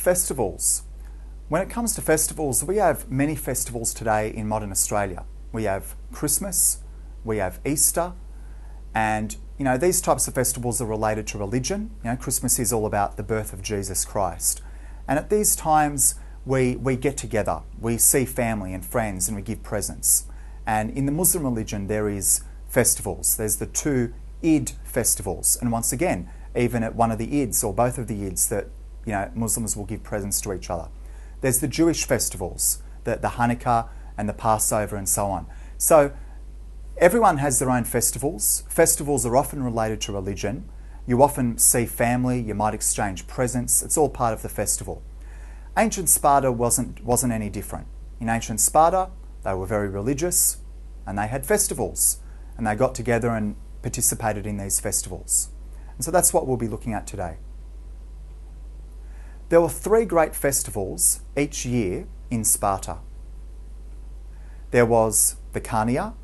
festivals. When it comes to festivals, we have many festivals today in modern Australia. We have Christmas, we have Easter, and these types of festivals are related to religion. Christmas is all about the birth of Jesus Christ. And at these times, we get together, we see family and friends, and we give presents. And in the Muslim religion, there is festivals. There's the two Eid festivals. And once again, even at one of the Eids or both of the Eids, that Muslims will give presents to each other. There's the Jewish festivals, the Hanukkah and the Passover and so on. So everyone has their own festivals. Festivals are often related to religion. You often see family, you might exchange presents. It's all part of the festival. Ancient Sparta wasn't any different. In ancient Sparta, they were very religious and they had festivals, and they got together and participated in these festivals. And so that's what we'll be looking at today. There were 3 great festivals each year in Sparta. There was the Karneia,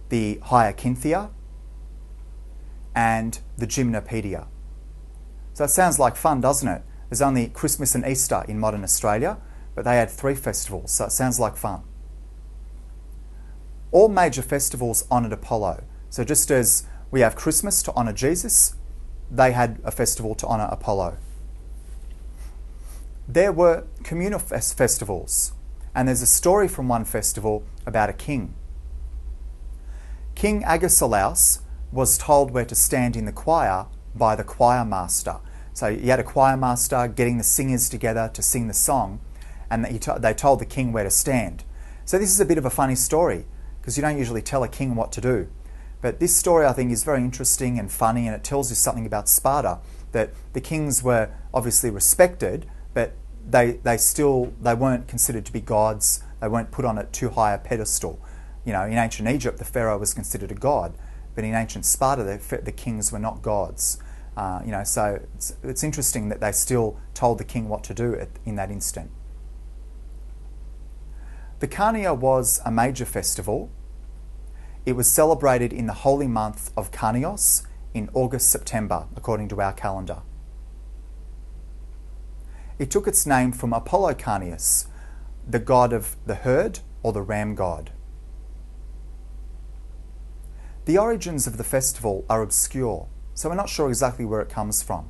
the Hyakinthia, and the Gymnopaedia. So it sounds like fun, doesn't it? There's only Christmas and Easter in modern Australia, but they had 3 festivals, so it sounds like fun. All major festivals honoured Apollo. So just as we have Christmas to honour Jesus, they had a festival to honour Apollo. There were communal festivals, and there's a story from one festival about a king. King Agesilaus was told where to stand in the choir by the choirmaster. So you had a choirmaster getting the singers together to sing the song, and they told the king where to stand. So this is a bit of a funny story, because you don't usually tell a king what to do. But this story, I think, is very interesting and funny, and it tells you something about Sparta, that the kings were obviously respected, but they weren't considered to be gods. They weren't put on a too high a pedestal. In ancient Egypt, the pharaoh was considered a god, but in ancient Sparta, the kings were not gods. So it's interesting that they still told the king what to do in that instant. The Karneia was a major festival. It was celebrated in the holy month of Karneios in August-September, according to our calendar. It took its name from Apollo Karneios, the god of the herd or the ram god. The origins of the festival are obscure, so we're not sure exactly where it comes from.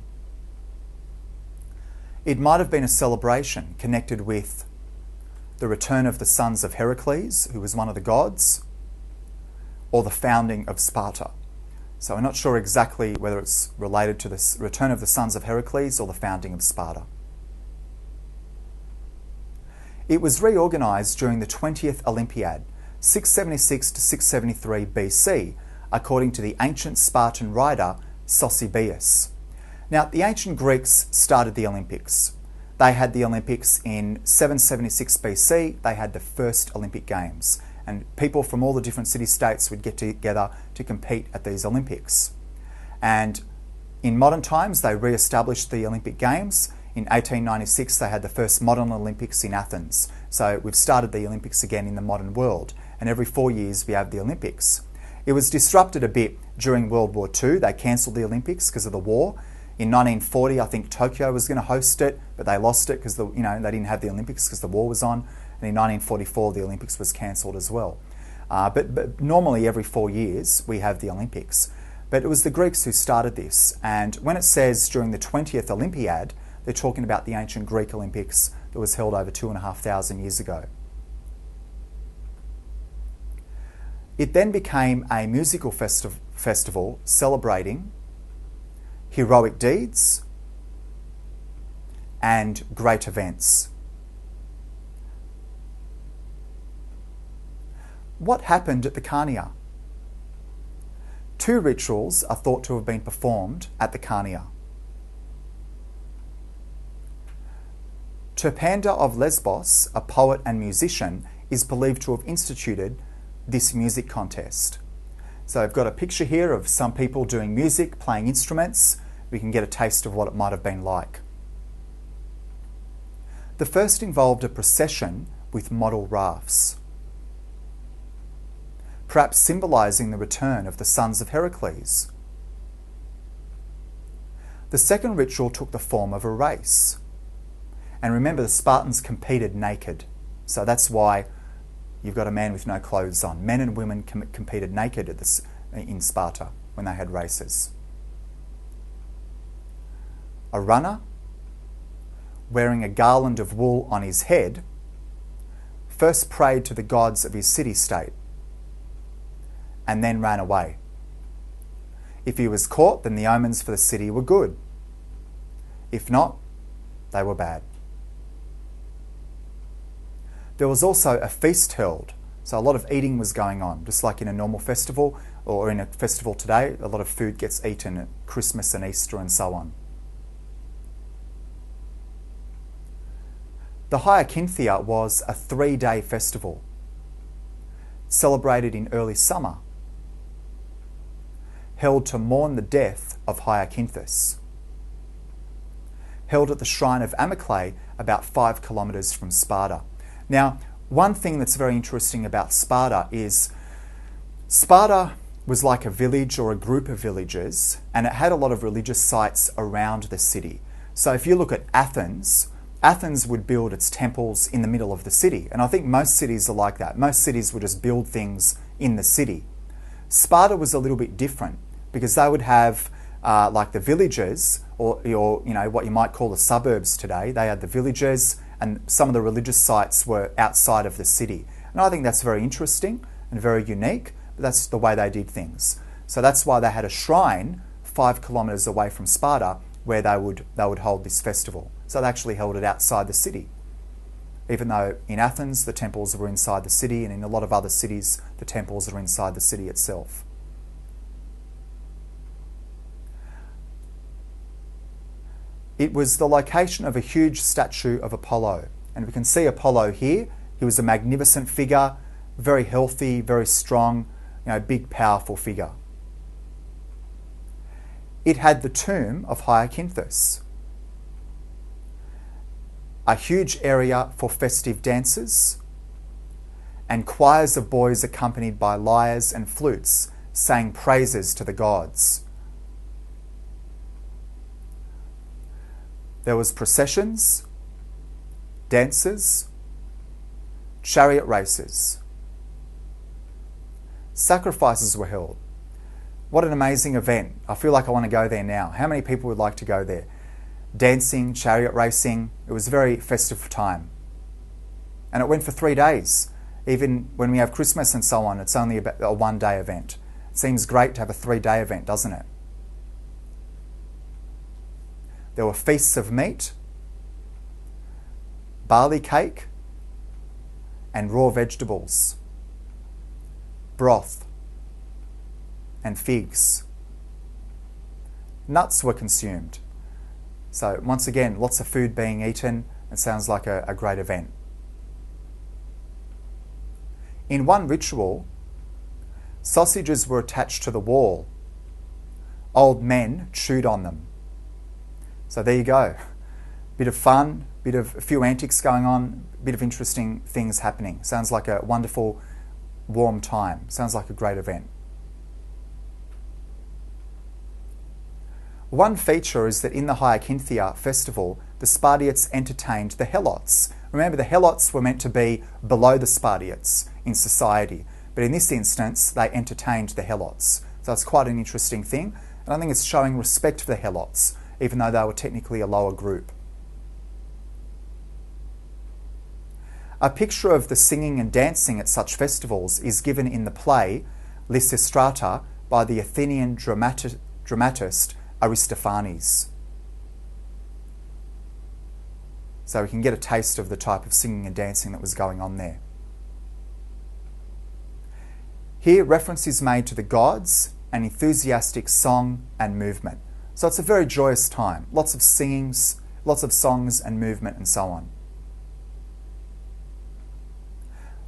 It might have been a celebration connected with the return of the sons of Herakles, who was one of the gods, or the founding of Sparta. So we're not sure exactly whether it's related to the return of the sons of Herakles or the founding of Sparta. It was reorganised during the 20th Olympiad, 676 to 673 BC, according to the ancient Spartan writer Sosibius. Now, the ancient Greeks started the Olympics. They had the Olympics in 776 BC. They had the first Olympic Games, and people from all the different city-states would get together to compete at these Olympics. And in modern times, they re-established the Olympic Games. In 1896, they had the first modern Olympics in Athens. So we've started the Olympics again in the modern world, and every 4 years we have the Olympics. It was disrupted a bit during World War II. They cancelled the Olympics because of the war. In 1940, I think Tokyo was going to host it, but they lost it because they didn't have the Olympics because the war was on. And in 1944, the Olympics was cancelled as well. But normally every 4 years we have the Olympics. But it was the Greeks who started this. And when it says during the 20th Olympiad, they're talking about the ancient Greek Olympics that was held over 2,500 years ago. It then became a musical festival celebrating heroic deeds and great events. What happened at the Karneia? 2 rituals are thought to have been performed at the Karneia. Terpander of Lesbos, a poet and musician, is believed to have instituted this music contest. So I've got a picture here of some people doing music, playing instruments. We can get a taste of what it might have been like. The first involved a procession with model rafts, perhaps symbolising the return of the sons of Herakles. The second ritual took the form of a race. And remember, the Spartans competed naked. So that's why you've got a man with no clothes on. Men and women competed naked in Sparta when they had races. A runner wearing a garland of wool on his head first prayed to the gods of his city-state and then ran away. If he was caught, then the omens for the city were good. If not, they were bad. There was also a feast held, so a lot of eating was going on, just like in a normal festival or in a festival today. A lot of food gets eaten at Christmas and Easter and so on. The Hyakinthia was a 3-day festival, celebrated in early summer, held to mourn the death of Hyakinthus, held at the shrine of Amyclae about 5 kilometres from Sparta. Now, one thing that's very interesting about Sparta is Sparta was like a village or a group of villages, and it had a lot of religious sites around the city. So if you look at Athens, Athens would build its temples in the middle of the city. And I think most cities are like that. Most cities would just build things in the city. Sparta was a little bit different because they would have like the villages or what you might call the suburbs today. They had the villages and some of the religious sites were outside of the city. And I think that's very interesting and very unique, but that's the way they did things. So that's why they had a shrine 5 kilometres away from Sparta where they would hold this festival. So they actually held it outside the city. Even though in Athens the temples were inside the city, and in a lot of other cities the temples are inside the city itself. It was the location of a huge statue of Apollo. And we can see Apollo here. He was a magnificent figure, very healthy, very strong, big, powerful figure. It had the tomb of Hyakinthus, a huge area for festive dances, and choirs of boys accompanied by lyres and flutes sang praises to the gods. There was processions, dances, chariot races. Sacrifices were held. What an amazing event. I feel like I want to go there now. How many people would like to go there? Dancing, chariot racing. It was a very festive time. And it went for 3 days. Even when we have Christmas and so on, it's only about a 1-day event. It seems great to have a 3-day event, doesn't it? There were feasts of meat, barley cake, and raw vegetables, broth, and figs. Nuts were consumed. So once again, lots of food being eaten. It sounds like a great event. In one ritual, sausages were attached to the wall. Old men chewed on them. So there you go. Bit of fun, a few antics going on, a bit of interesting things happening. Sounds like a wonderful, warm time. Sounds like a great event. One feature is that in the Hyakinthia festival, the Spartiates entertained the Helots. Remember, the Helots were meant to be below the Spartiates in society, but in this instance, they entertained the Helots. So it's quite an interesting thing, and I think it's showing respect for the Helots, even though they were technically a lower group. A picture of the singing and dancing at such festivals is given in the play Lysistrata by the Athenian dramatist Aristophanes. So we can get a taste of the type of singing and dancing that was going on there. Here, reference is made to the gods and enthusiastic song and movement. So it's a very joyous time. Lots of singings, lots of songs and movement and so on.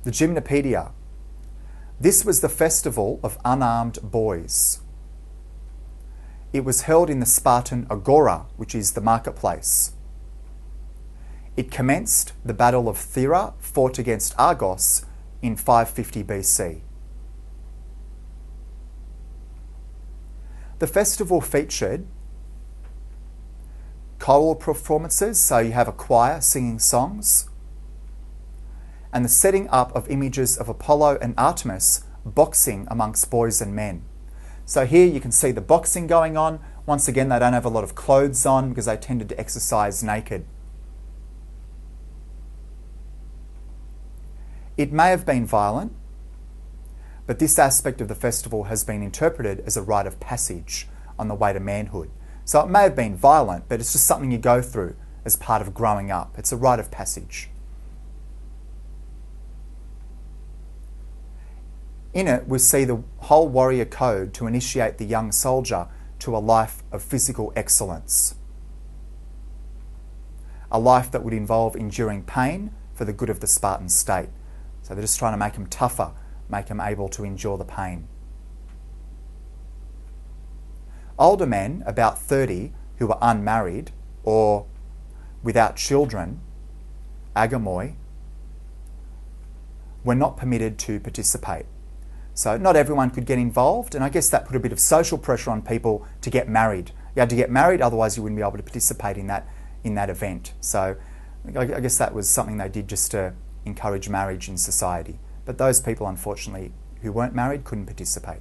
The Gymnopaedia. This was the festival of unarmed boys. It was held in the Spartan agora, which is the marketplace. It commenced the Battle of Thera, fought against Argos in 550 BC. The festival featured choral performances, so you have a choir singing songs, and the setting up of images of Apollo and Artemis boxing amongst boys and men. So here you can see the boxing going on. Once again, they don't have a lot of clothes on because they tended to exercise naked. It may have been violent, but this aspect of the festival has been interpreted as a rite of passage on the way to manhood. So it may have been violent, but it's just something you go through as part of growing up. It's a rite of passage. In it, we see the whole warrior code to initiate the young soldier to a life of physical excellence. A life that would involve enduring pain for the good of the Spartan state. So they're just trying to make them tougher, make them able to endure the pain. Older men, about 30, who were unmarried or without children, agamoi, were not permitted to participate. So not everyone could get involved, and I guess that put a bit of social pressure on people to get married. You had to get married, otherwise you wouldn't be able to participate in that event. So I guess that was something they did just to encourage marriage in society. But those people, unfortunately, who weren't married couldn't participate.